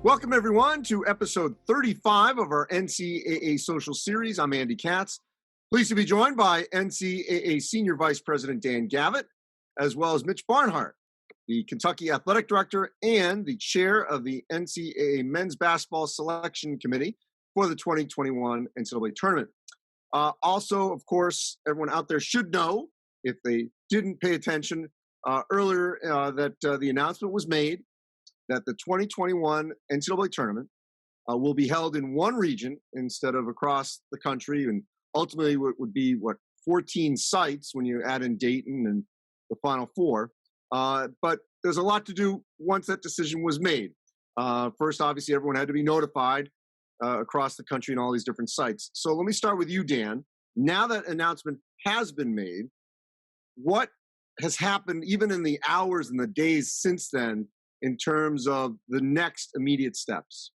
Welcome, everyone, to episode 35 of our NCAA social series. I'm Andy Katz. Pleased to be joined by NCAA Senior Vice President Dan Gavitt, as well as Mitch Barnhart, the Kentucky Athletic Director and the Chair of the NCAA Men's Basketball Selection Committee for the 2021 NCAA Tournament. Also, of course, everyone out there should know, if they didn't pay attention earlier, that the announcement was made that the 2021 NCAA tournament will be held in one region instead of across the country, and ultimately what would be 14 sites when you add in Dayton and the Final Four. But there's a lot to do once that decision was made. First, obviously, everyone had to be notified across the country and all these different sites. So let me start with you, Dan. Now that announcement has been made, what has happened even in the hours and the days since then in terms of the next immediate steps?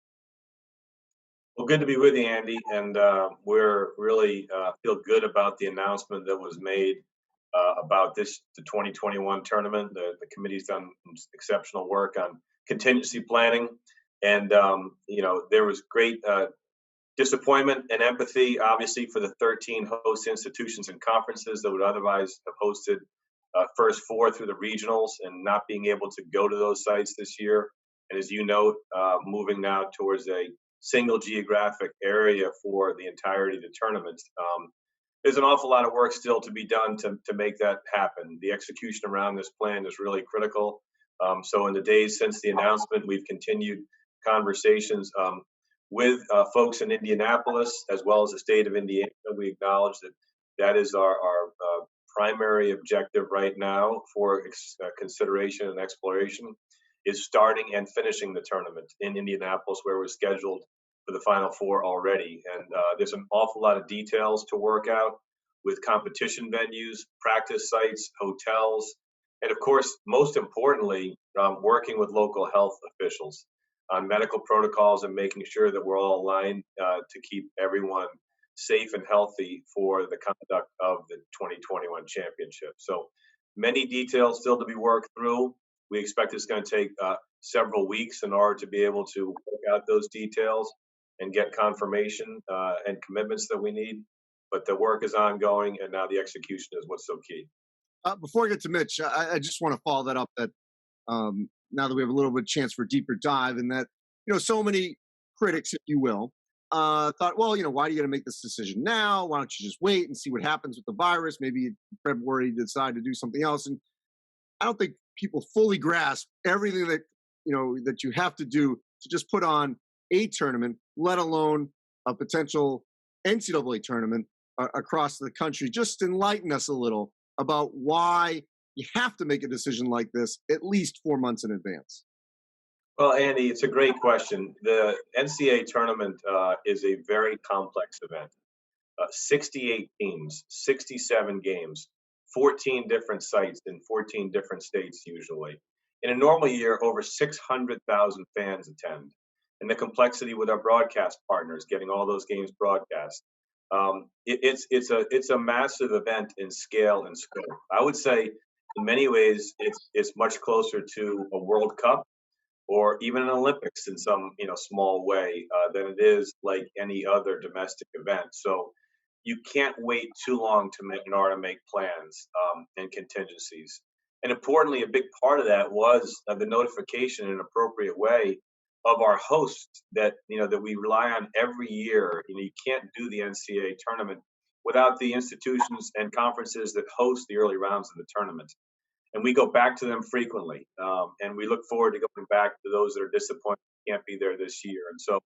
Well, good to be with you, Andy, and we're really feel good about the announcement that was made about the 2021 tournament. The committee's done exceptional work on contingency planning, and there was great disappointment and empathy, obviously, for the 13 host institutions and conferences that would otherwise have hosted first four through the regionals, and not being able to go to those sites this year. And as you know, moving now towards a single geographic area for the entirety of the tournament. There's an awful lot of work still to be done to make that happen. The execution around this plan is really critical. So in the days since the announcement, we've continued conversations with folks in Indianapolis, as well as the state of Indiana. We acknowledge that is our primary objective right now for consideration and exploration, is starting and finishing the tournament in Indianapolis, where we're scheduled for the Final Four already. And there's an awful lot of details to work out with competition venues, practice sites, hotels, and of course, most importantly, working with local health officials on medical protocols and making sure that we're all aligned to keep everyone safe and healthy for the conduct of the 2021 championship. So many details still to be worked through. We expect it's going to take several weeks in order to be able to work out those details and get confirmation and commitments that we need. But the work is ongoing, and now the execution is what's so key. Before I get to Mitch, I just want to follow that up, that now that we have a little bit of chance for a deeper dive, and that, so many critics, if you will, thought, well, why do you got to make this decision now? Why don't you just wait and see what happens with the virus? Maybe in February you decide to do something else. And I don't think people fully grasp everything that that you have to do to just put on a tournament, let alone a potential NCAA tournament across the country. Just enlighten us a little about why you have to make a decision like this at least 4 months in advance. Well, Andy, it's a great question. The NCAA tournament is a very complex event. 68 teams, 67 games, 14 different sites in 14 different states usually. In a normal year, over 600,000 fans attend. And the complexity with our broadcast partners, getting all those games broadcast. It's a massive event in scale and scope. I would say in many ways it's much closer to a World Cup or even an Olympics in some small way than it is like any other domestic event. So you can't wait too long in order to make plans and contingencies. And importantly, a big part of that was the notification in an appropriate way of our hosts that that we rely on every year. You can't do the NCAA tournament without the institutions and conferences that host the early rounds of the tournament. And we go back to them frequently, and we look forward to going back to those that are disappointed can't be there this year. And so,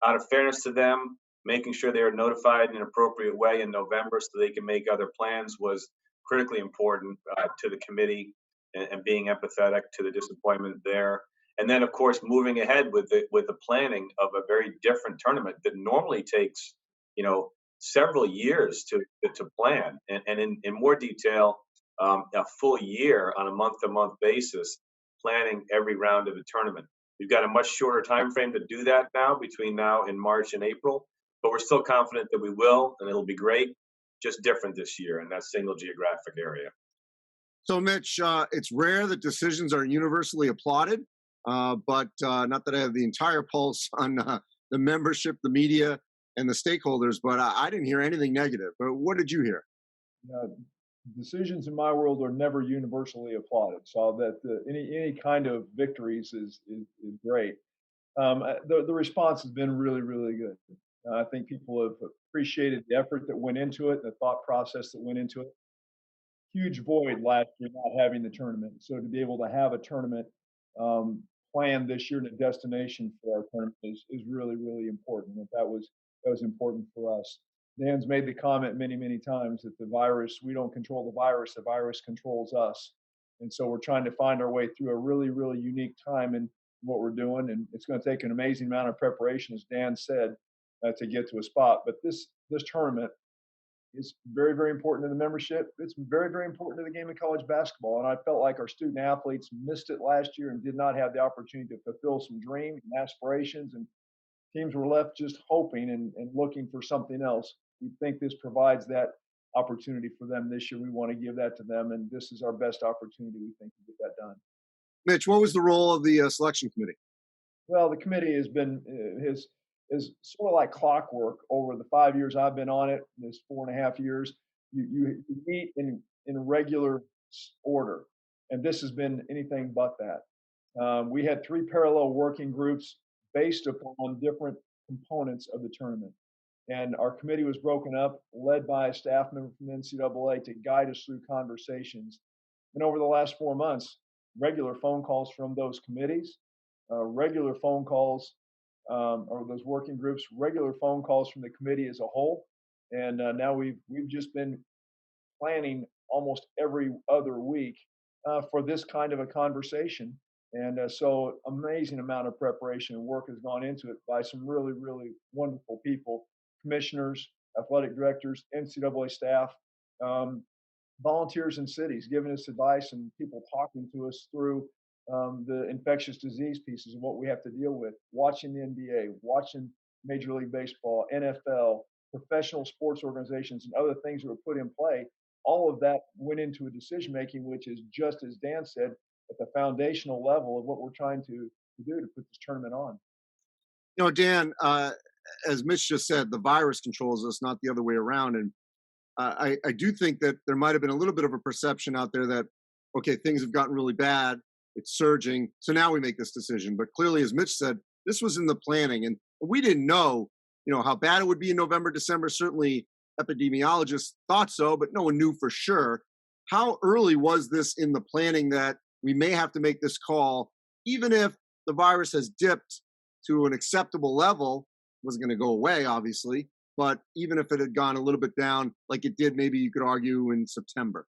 out of fairness to them, making sure they are notified in an appropriate way in November so they can make other plans was critically important to the committee, and being empathetic to the disappointment there. And then, of course, moving ahead with the planning of a very different tournament that normally takes several years to plan, and in more detail. A full year on a month-to-month basis, planning every round of the tournament. We've got a much shorter time frame to do that now, between now and March and April, but we're still confident that we will, and it'll be great, just different this year in that single geographic area. So, Mitch, it's rare that decisions are universally applauded. but not that I have the entire pulse on the membership, the media, and the stakeholders. But I didn't hear anything negative. But what did you hear? Uh, Decisions in my world are never universally applauded, so that any kind of victories is great. The response has been really, really good. I think people have appreciated the effort that went into it, the thought process that went into it. Huge void last year not having the tournament. So to be able to have a tournament um, planned this year and a destination for our tournament is really, really important. And that was important for us. Dan's made the comment many, many times that the virus, we don't control the virus controls us. And so we're trying to find our way through a really, really unique time in what we're doing. And it's going to take an amazing amount of preparation, as Dan said, to get to a spot. But this tournament is very, very important to the membership. It's very, very important to the game of college basketball. And I felt like our student athletes missed it last year and did not have the opportunity to fulfill some dreams and aspirations. And teams were left just hoping and looking for something else. We think this provides that opportunity for them this year. We want to give that to them. And this is our best opportunity, we think, to get that done. Mitch, what was the role of the selection committee? Well, the committee has been is sort of like clockwork over the 5 years I've been on it. This 4.5 years, you meet in regular order, and this has been anything but that. We had 3 parallel working groups based upon different components of the tournament, and our committee was broken up, led by a staff member from the NCAA to guide us through conversations. And over the last 4 months, regular phone calls from those committees, regular phone calls or those working groups, regular phone calls from the committee as a whole, and now we've just been planning almost every other week for this kind of a conversation, and so amazing amount of preparation and work has gone into it by some really, really wonderful people, commissioners, athletic directors, NCAA staff. Um, Volunteers in cities giving us advice and people talking to us through the infectious disease pieces of what we have to deal with, watching the NBA, watching Major League Baseball, NFL, professional sports organizations, and other things that were put in play. All of that went into a decision making, which is just as Dan said, at the foundational level of what we're trying to do to put this tournament on. Dan, as Mitch just said, the virus controls us, not the other way around. And I do think that there might have been a little bit of a perception out there that, okay, things have gotten really bad, it's surging, so now we make this decision. But clearly, as Mitch said, this was in the planning, and we didn't know, how bad it would be in November, December. Certainly, epidemiologists thought so, but no one knew for sure. How early was this in the planning that we may have to make this call, even if the virus has dipped to an acceptable level? It wasn't going to go away, obviously. But even if it had gone a little bit down, like it did, maybe you could argue in September.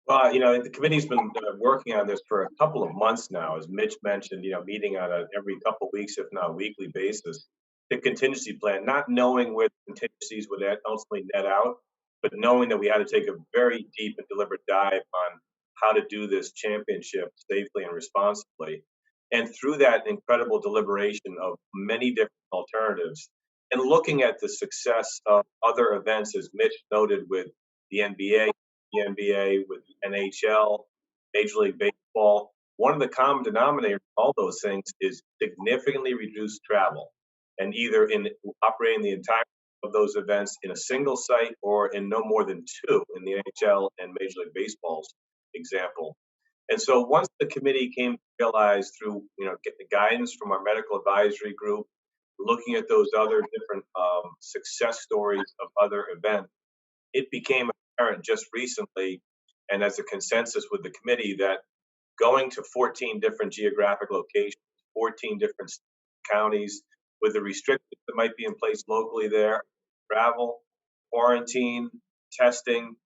Well, the committee's been working on this for a couple of months now, as Mitch mentioned, meeting on a every couple of weeks, if not weekly basis, the contingency plan, not knowing where the contingencies would ultimately net out, but knowing that we had to take a very deep and deliberate dive on how to do this championship safely and responsibly. And through that incredible deliberation of many different alternatives and looking at the success of other events, as Mitch noted, with the NBA, with NHL, Major League Baseball, one of the common denominators of all those things is significantly reduced travel, and either in operating the entire of those events in a single site or in no more than 2 in the NHL and Major League Baseball's example. And so once the committee came to realize through, get the guidance from our medical advisory group, looking at those other different success stories of other events, it became apparent just recently, and as a consensus with the committee, that going to 14 different geographic locations, 14 different counties, with the restrictions that might be in place locally there, travel, quarantine, testing,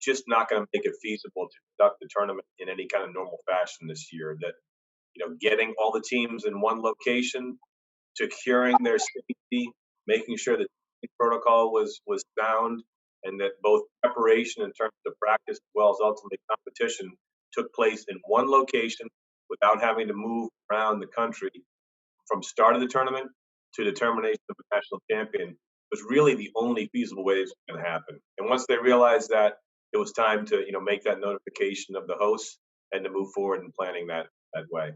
just not going to make it feasible to conduct the tournament in any kind of normal fashion this year. That, getting all the teams in one location, securing their safety, making sure that the protocol was sound, and that both preparation in terms of practice as well as ultimately competition took place in one location without having to move around the country from start of the tournament to determination of a national champion was really the only feasible way this was going to happen. And once they realized that, it was time to make that notification of the hosts and to move forward in planning that way.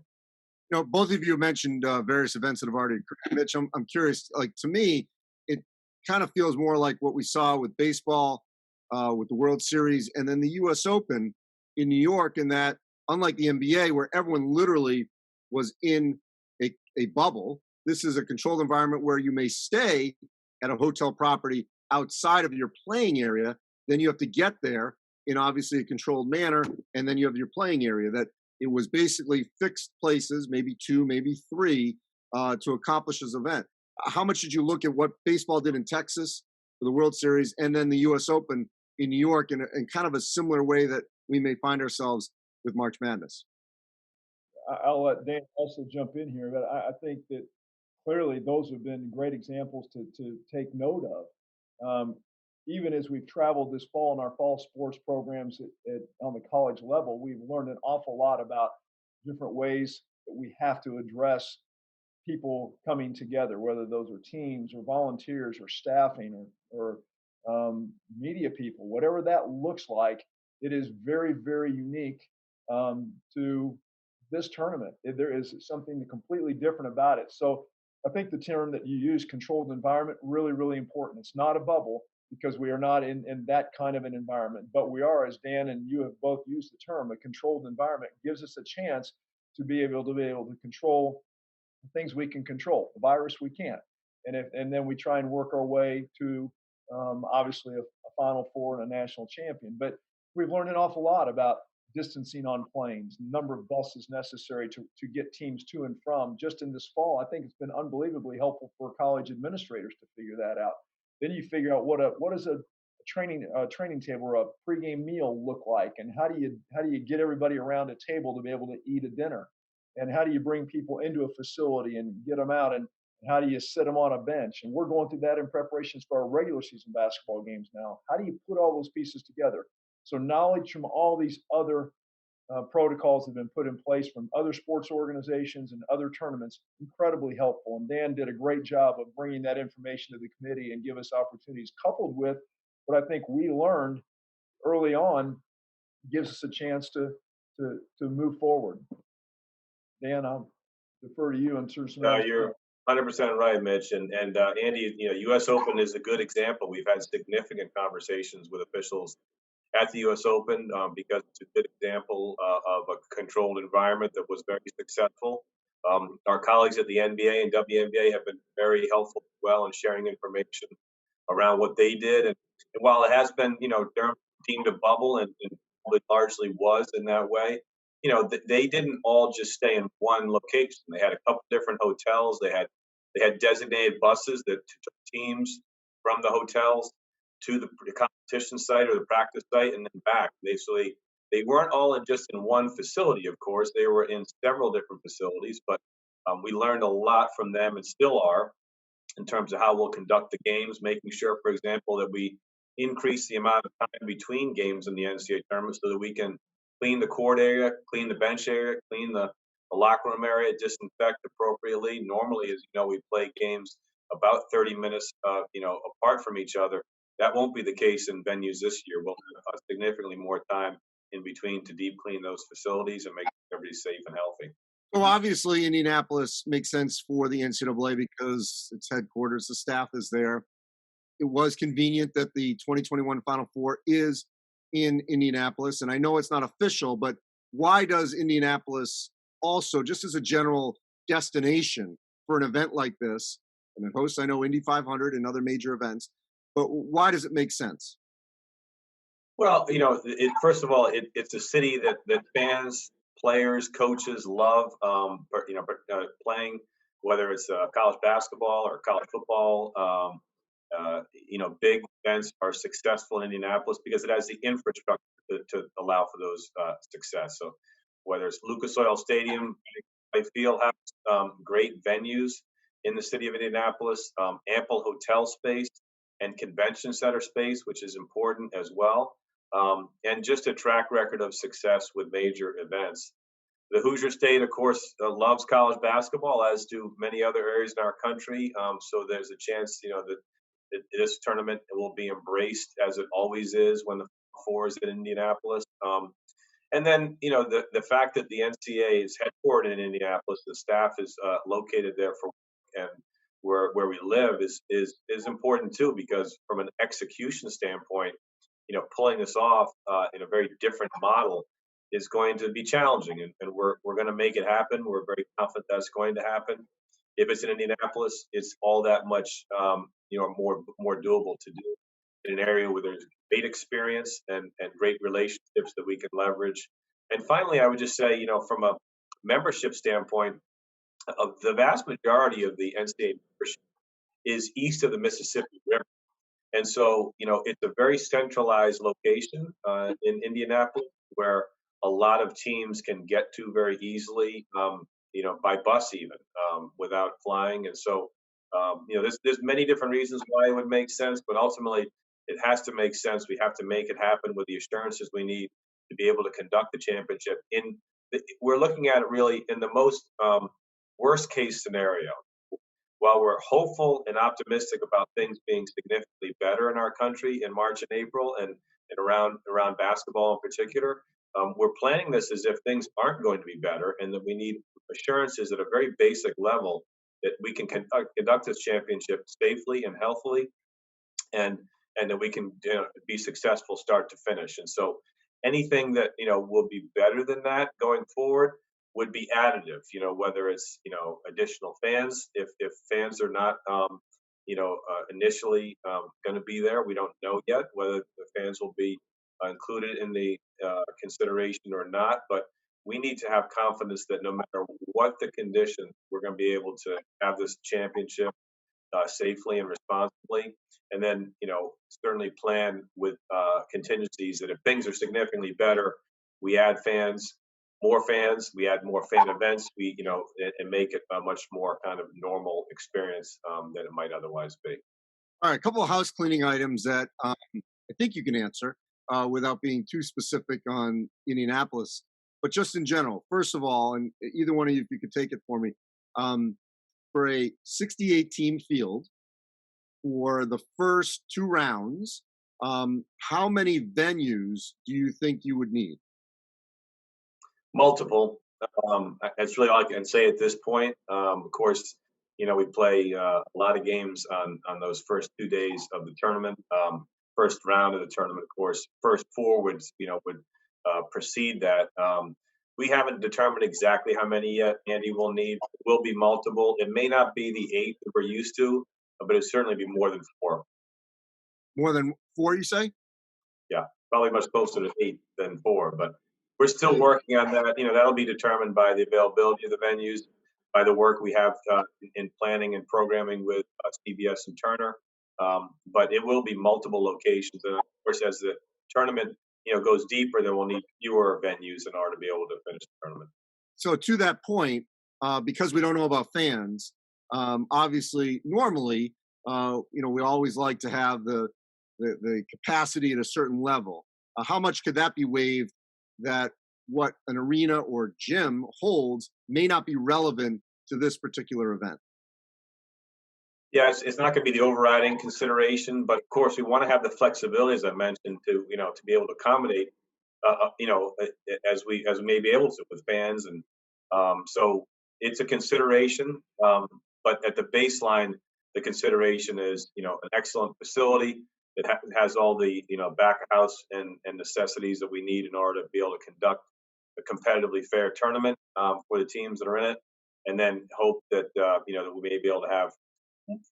Both of you mentioned various events that have already occurred. Mitch, I'm curious. Like to me, it kind of feels more like what we saw with baseball, with the World Series, and then the U.S. Open in New York. In that, unlike the NBA, where everyone literally was in a bubble, this is a controlled environment where you may stay at a hotel property outside of your playing area. Then you have to get there in obviously a controlled manner, and then you have your playing area. That it was basically fixed places, maybe two, maybe three, to accomplish this event. How much did you look at what baseball did in Texas for the World Series and then the U.S. Open in New York in kind of a similar way that we may find ourselves with March Madness? I'll let Dan also jump in here, but I think that clearly those have been great examples to take note of. Even as we've traveled this fall in our fall sports programs on the college level, we've learned an awful lot about different ways that we have to address people coming together, whether those are teams or volunteers or staffing or media people, whatever that looks like. It is very, very unique to this tournament. There is something completely different about it. So I think the term that you use, controlled environment, really, really important. It's not a bubble because we are not in that kind of an environment, but we are, as Dan and you have both used the term, a controlled environment gives us a chance to be able to control the things we can control. The virus we can't, and then we try and work our way to obviously a Final Four and a national champion. But we've learned an awful lot about distancing on planes, number of buses necessary to get teams to and from. Just in this fall, I think it's been unbelievably helpful for college administrators to figure that out. Then you figure out what does a training table or a pregame meal look like, and how do you get everybody around a table to be able to eat a dinner, and how do you bring people into a facility and get them out, and how do you sit them on a bench? And we're going through that in preparations for our regular season basketball games now. How do you put all those pieces together? So knowledge from all these other protocols have been put in place from other sports organizations and other tournaments, incredibly helpful. And Dan did a great job of bringing that information to the committee and give us opportunities, coupled with what I think we learned early on gives us a chance to move forward. Dan, I'll defer to you and through some else. You're 100% right, Mitch. And Andy, U.S. Open is a good example. We've had significant conversations with officials at the U.S. Open because it's a good example of a controlled environment that was very successful. Our colleagues at the NBA and WNBA have been very helpful as well in sharing information around what they did. And while it has been, Durham deemed a bubble, and it largely was in that way, they didn't all just stay in one location. They had a couple different hotels. They had designated buses that took teams from the hotels to the competition site or the practice site and then back. They weren't all just in one facility, of course. They were in several different facilities, but we learned a lot from them and still are in terms of how we'll conduct the games, making sure, for example, that we increase the amount of time between games in the NCAA tournament so that we can clean the court area, clean the bench area, clean the locker room area, disinfect appropriately. Normally, as you know, we play games about 30 minutes, apart from each other. That won't be the case in venues this year. We'll have significantly more time in between to deep clean those facilities and make sure everybody's safe and healthy. Well, obviously, Indianapolis makes sense for the NCAA because its headquarters, the staff is there. It was convenient that the 2021 Final Four is in Indianapolis. And I know it's not official, but why does Indianapolis also, just as a general destination for an event like this, and it hosts, I know, Indy 500 and other major events, but why does it make sense? Well, first of all, it's a city that fans, players, coaches love, playing, whether it's college basketball or college football. Big events are successful in Indianapolis because it has the infrastructure to allow for those success. So whether it's Lucas Oil Stadium, Fieldhouse, great venues in the city of Indianapolis, ample hotel space and convention center space, which is important as well, and just a track record of success with major events. The Hoosier State, of course, loves college basketball, as do many other areas in our country. So there's a chance, that this tournament will be embraced as it always is when the Four is in Indianapolis. And then, the fact that the NCAA is headquartered in Indianapolis, the staff is located there for, and where we live is important too, because from an execution standpoint, pulling this off in a very different model is going to be challenging, and we're going to make it happen. We're very confident that's going to happen. If it's in Indianapolis, it's all that much, more doable to do in an area where there's great experience and great relationships that we can leverage. And finally, I would just say, from a membership standpoint, the vast majority of the NCAA membership is east of the Mississippi River. And so, it's a very centralized location in Indianapolis where a lot of teams can get to very easily, by bus even, without flying. And so, there's many different reasons why it would make sense, but ultimately it has to make sense. We have to make it happen with the assurances we need to be able to conduct the championship. We're looking at it really in the most worst case scenario. While we're hopeful and optimistic about things being significantly better in our country in March and April and around basketball in particular, we're planning this as if things aren't going to be better, and that we need assurances at a very basic level that we can conduct this championship safely and healthily, and that we can be successful start to finish. And so anything that will be better than that going forward would be additive, whether it's additional fans, if fans are not initially going to be there. We don't know yet whether the fans will be included in the consideration or not, but we need to have confidence that no matter what the conditions, we're going to be able to have this championship safely and responsibly. And then, certainly plan with contingencies that if things are significantly better, we add fans, we add more fan events, and make it a much more kind of normal experience than it might otherwise be. All right, a couple of house cleaning items that I think you can answer without being too specific on Indianapolis, but just in general. First of all, and either one of you, if you could take it for me, for a 68-team field for the first two rounds, how many venues do you think you would need? Multiple. That's really all I can say at this point. Of course, we play a lot of games on those first 2 days of the tournament. First round of the tournament, of course, first four would precede that. We haven't determined exactly how many yet, Andy, will need. It will be multiple. It may not be the 8 that we're used to, but it'll certainly be more than 4. More than 4, you say? Yeah, probably much closer to 8 than 4, but we're still working on that. That'll be determined by the availability of the venues, by the work we have in planning and programming with CBS and Turner. But it will be multiple locations. And of course, as the tournament goes deeper, then we'll need fewer venues in order to be able to finish the tournament. So to that point, because we don't know about fans, obviously, normally, we always like to have the capacity at a certain level. How much could that be waived that what an arena or gym holds may not be relevant to this particular event? Yeah, it's not going to be the overriding consideration, but of course we want to have the flexibility, as I mentioned, to be able to accommodate, as we may be able to with fans, and so it's a consideration. But at the baseline, the consideration is an excellent facility that has all the back of house and necessities that we need in order to be able to conduct a competitively fair tournament for the teams that are in it, and then hope that that we may be able to have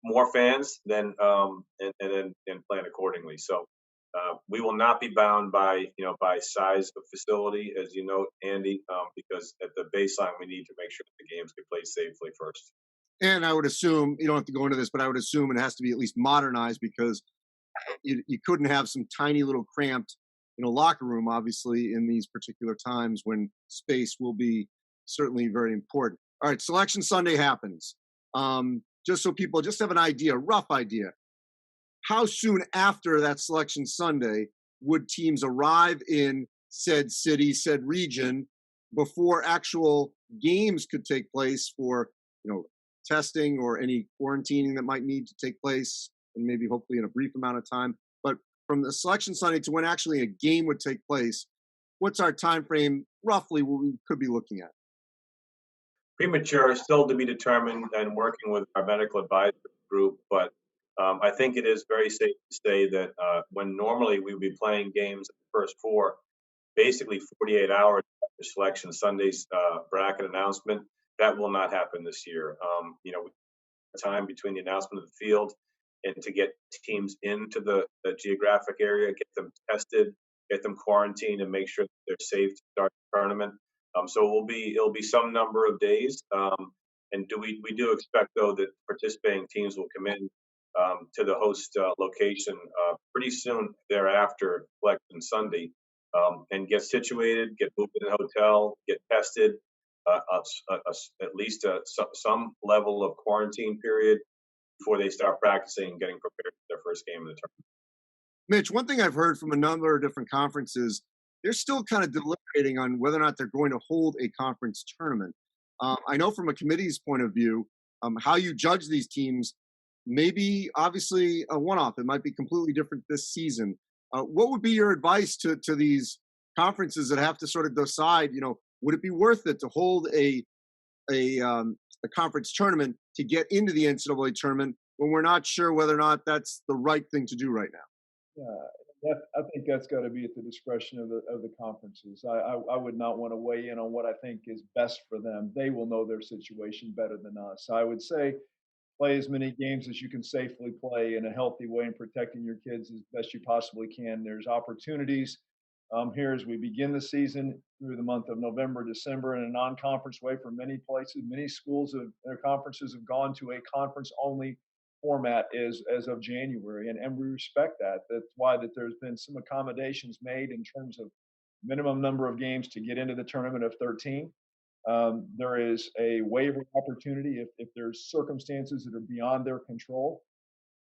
more fans than and plan accordingly. So we will not be bound by size of facility, as you know, Andy, because at the baseline we need to make sure that the games get played safely first. And I would assume, you don't have to go into this, but I would assume it has to be at least modernized, because you couldn't have some tiny little cramped locker room, obviously, in these particular times when space will be certainly very important. All right, Selection Sunday happens. Just so people just have an idea, rough idea, how soon after that Selection Sunday would teams arrive in said city, said region, before actual games could take place for, testing or any quarantining that might need to take place, and maybe hopefully in a brief amount of time. But from the Selection Sunday to when actually a game would take place, what's our time frame roughly what we could be looking at? Premature, still to be determined, and working with our medical advisory group. But I think it is very safe to say that when normally we would be playing games in the first four, basically 48 hours after selection Sunday's bracket announcement, that will not happen this year. Time between the announcement of the field and to get teams into the geographic area, get them tested, get them quarantined, and make sure that they're safe to start the tournament. So it'll be some number of days. And we do expect though that participating teams will come in to the host location pretty soon thereafter, election Sunday, and get situated, get moved to the hotel, get tested, at least some level of quarantine period before they start practicing and getting prepared for their first game of the tournament. Mitch, one thing I've heard from a number of different conferences, they're still kind of deliberating on whether or not they're going to hold a conference tournament. I know from a committee's point of view, how you judge these teams may be obviously a one-off. It might be completely different this season. What would be your advice to these conferences that have to sort of decide, would it be worth it to hold a conference tournament to get into the NCAA tournament when we're not sure whether or not that's the right thing to do right now? I think that's got to be at the discretion of the conferences. I would not want to weigh in on what I think is best for them. They will know their situation better than us. I would say play as many games as you can safely play in a healthy way and protecting your kids as best you possibly can. There's opportunities here as we begin the season through the month of November, December in a non-conference way for many places. Many schools their conferences have gone to a conference-only format as of January, and we respect that. That's why that there's been some accommodations made in terms of minimum number of games to get into the tournament of 13. There is a waiver opportunity if there's circumstances that are beyond their control,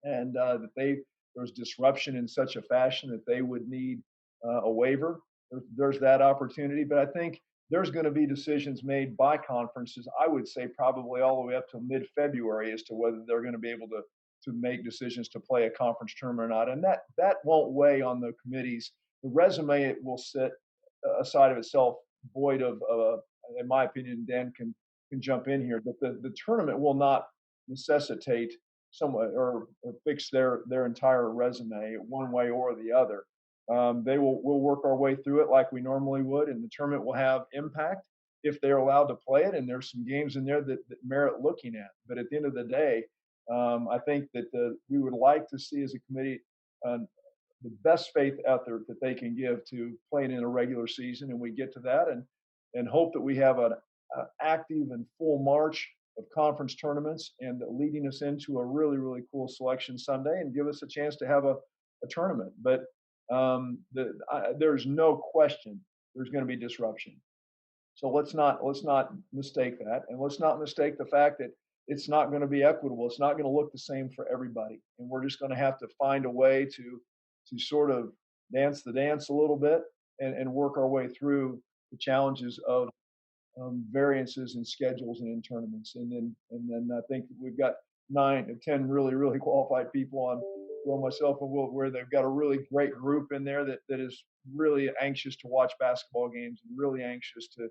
and there's disruption in such a fashion that they would need a waiver. There's that opportunity, but I think there's going to be decisions made by conferences. I would say probably all the way up to mid-February as to whether they're going to be able to make decisions to play a conference tournament or not, and that won't weigh on the committees. The resume it will sit aside of itself, void of in my opinion, Dan can jump in here, but the tournament will not necessitate someone or fix their entire resume one way or the other. We'll work our way through it like we normally would, and the tournament will have impact if they're allowed to play it. And there's some games in there that merit looking at. But at the end of the day, I think that we would like to see as a committee the best faith out there that they can give to playing in a regular season, and we get to that and hope that we have an active and full March of conference tournaments and leading us into a really, really cool selection Sunday and give us a chance to have a tournament. But there's no question there's going to be disruption. So let's not mistake that, and let's not mistake the fact that it's not going to be equitable. It's not going to look the same for everybody, and we're just going to have to find a way to sort of dance the dance a little bit and work our way through the challenges of variances in schedules and in tournaments. And then I think we've got 9 to 10 really, really qualified people on myself and Will, where they've got a really great group in there that is really anxious to watch basketball games and really anxious to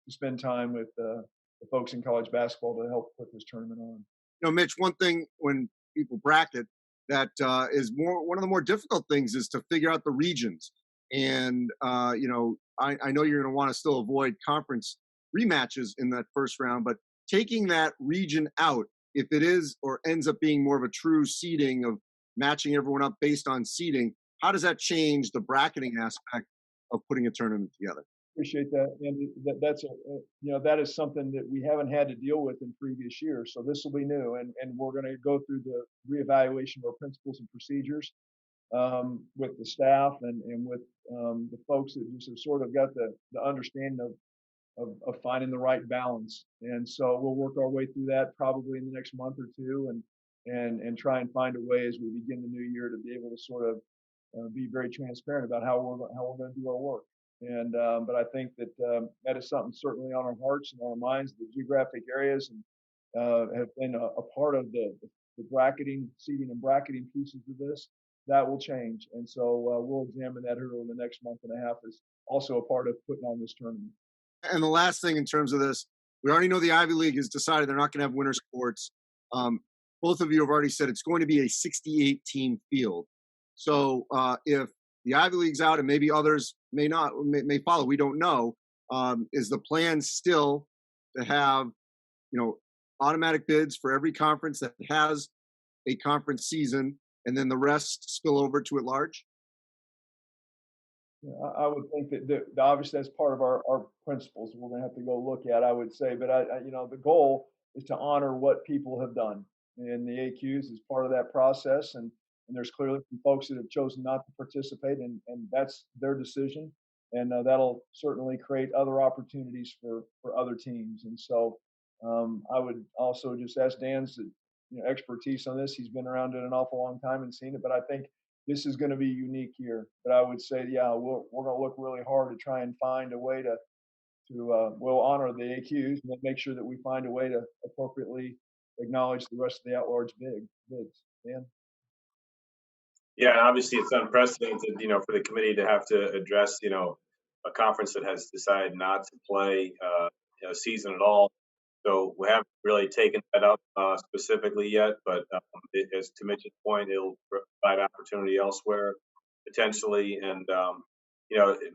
spend time with the folks in college basketball to help put this tournament on. Mitch, one thing when people bracket that is one of the more difficult things is to figure out the regions. And, I know you're going to want to still avoid conference rematches in that first round, but taking that region out, if it is or ends up being more of a true seeding of matching everyone up based on seeding, how does that change the bracketing aspect of putting a tournament together? Appreciate that, and that is something that we haven't had to deal with in previous years. So this will be new, and we're going to go through the reevaluation of our principles and procedures with the staff and with the folks that just have sort of got the understanding of finding the right balance. And so we'll work our way through that probably in the next month or two, and try and find a way as we begin the new year to be able to sort of be very transparent about how we're going to do our work. And but I think that that is something certainly on our hearts and our minds. The geographic areas have been a part of the bracketing, seeding, and bracketing pieces of this. That will change, and so we'll examine that here over the next month and a half also a part of putting on this tournament. And the last thing in terms of this, we already know the Ivy League has decided they're not going to have winter sports. Both of you have already said it's going to be a 68-team field. So if the Ivy League's out and maybe others may follow, we don't know. Is the plan still to have, automatic bids for every conference that has a conference season, and then the rest spill over to at large? Yeah, I would think that obviously that's part of our principles we're going to have to go look at, I would say. But the goal is to honor what people have done, and the AQs is part of that process. And there's clearly some folks that have chosen not to participate, and that's their decision. And that'll certainly create other opportunities for other teams. And so I would also just ask Dan's expertise on this. He's been around it an awful long time and seen it, but I think this is going to be a unique year. But I would say, yeah, we're going to look really hard to try and find a way to we'll honor the AQs and then make sure that we find a way to appropriately acknowledge the rest of the at-large bids. Dan? Yeah, and obviously it's unprecedented, for the committee to have to address, a conference that has decided not to play a season at all. So we haven't really taken that up specifically yet, but as to Mitch's point, it'll provide opportunity elsewhere potentially. And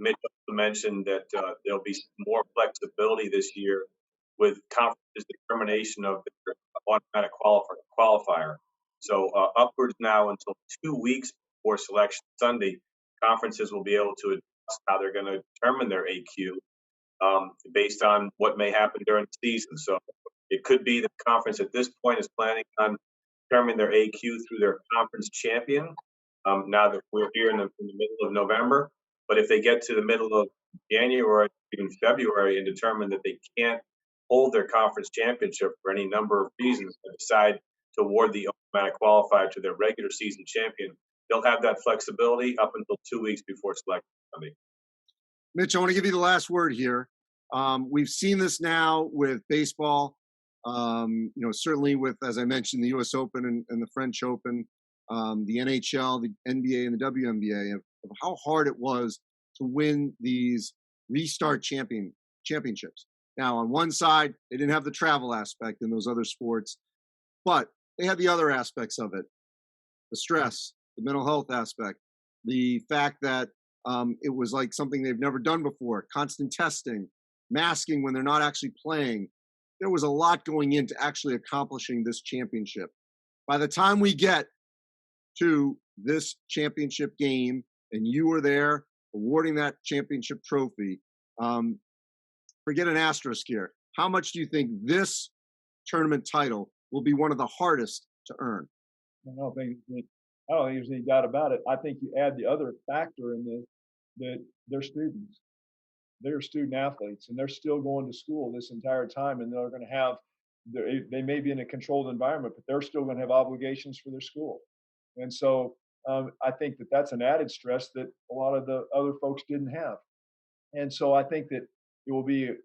Mitch also mentioned that there'll be more flexibility this year with conferences' determination of their automatic qualifier. So upwards now until 2 weeks before Selection Sunday, conferences will be able to adjust how they're going to determine their AQ. Based on what may happen during the season. So it could be the conference at this point is planning on determining their AQ through their conference champion. Now that we're here in the middle of November, but if they get to the middle of January, even February, and determine that they can't hold their conference championship for any number of reasons and decide to award the automatic qualifier to their regular season champion, they'll have that flexibility up until 2 weeks before Selection Sunday. Mitch, I want to give you the last word here. We've seen this now with baseball, certainly with, as I mentioned, the U.S. Open and the French Open, the NHL, the NBA, and the WNBA, of how hard it was to win these restart championships. Now, on one side, they didn't have the travel aspect in those other sports, but they had the other aspects of it, the stress, the mental health aspect, the fact that it was like something they've never done before, constant testing, masking when they're not actually playing. There was a lot going into actually accomplishing this championship. By the time we get to this championship game and you were there awarding that championship trophy, forget an asterisk here. How much do you think this tournament title will be one of the hardest to earn? I don't think there's any doubt about it. I think you add the other factor in this, that they're students. They're student athletes, and they're still going to school this entire time, and they're going to have, they may be in a controlled environment, but they're still going to have obligations for their school. And so I think that that's an added stress that a lot of the other folks didn't have. And so I think that it will be a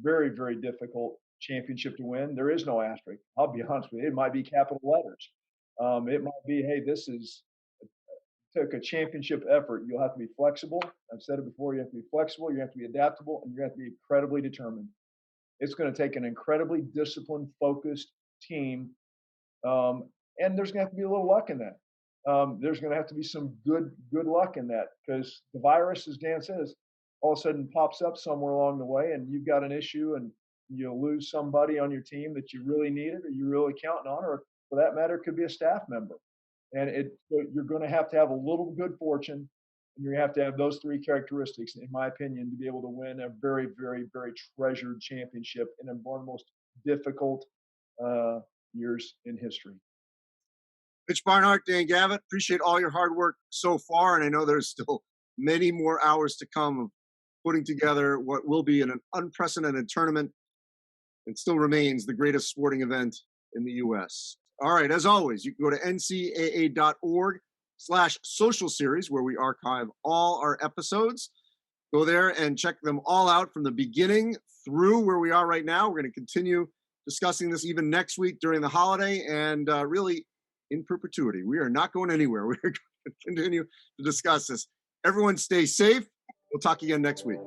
very, very difficult championship to win. There is no asterisk. I'll be honest with you. It might be capital letters. It might be, hey, this took a championship effort. You'll have to be flexible. I've said it before. You have to be flexible. You have to be adaptable, and you have to be incredibly determined. It's going to take an incredibly disciplined, focused team, and there's going to have to be a little luck in that. There's going to have to be some good luck in that, because the virus, as Dan says, all of a sudden pops up somewhere along the way, and you've got an issue, and you'll lose somebody on your team that you really needed, or you're really counting on, or for that matter, it could be a staff member. And you're going to have a little good fortune, and you have to have those three characteristics, in my opinion, to be able to win a very, very, very treasured championship in one of the most difficult years in history. Mitch Barnhart, Dan Gavitt, appreciate all your hard work so far, and I know there's still many more hours to come of putting together what will be an unprecedented tournament and still remains the greatest sporting event in the U.S. All right, as always, you can go to ncaa.org/social series, where we archive all our episodes. Go there and check them all out from the beginning through where we are right now. We're going to continue discussing this even next week during the holiday and really in perpetuity. We are not going anywhere. We're going to continue to discuss this. Everyone stay safe. We'll talk again next week.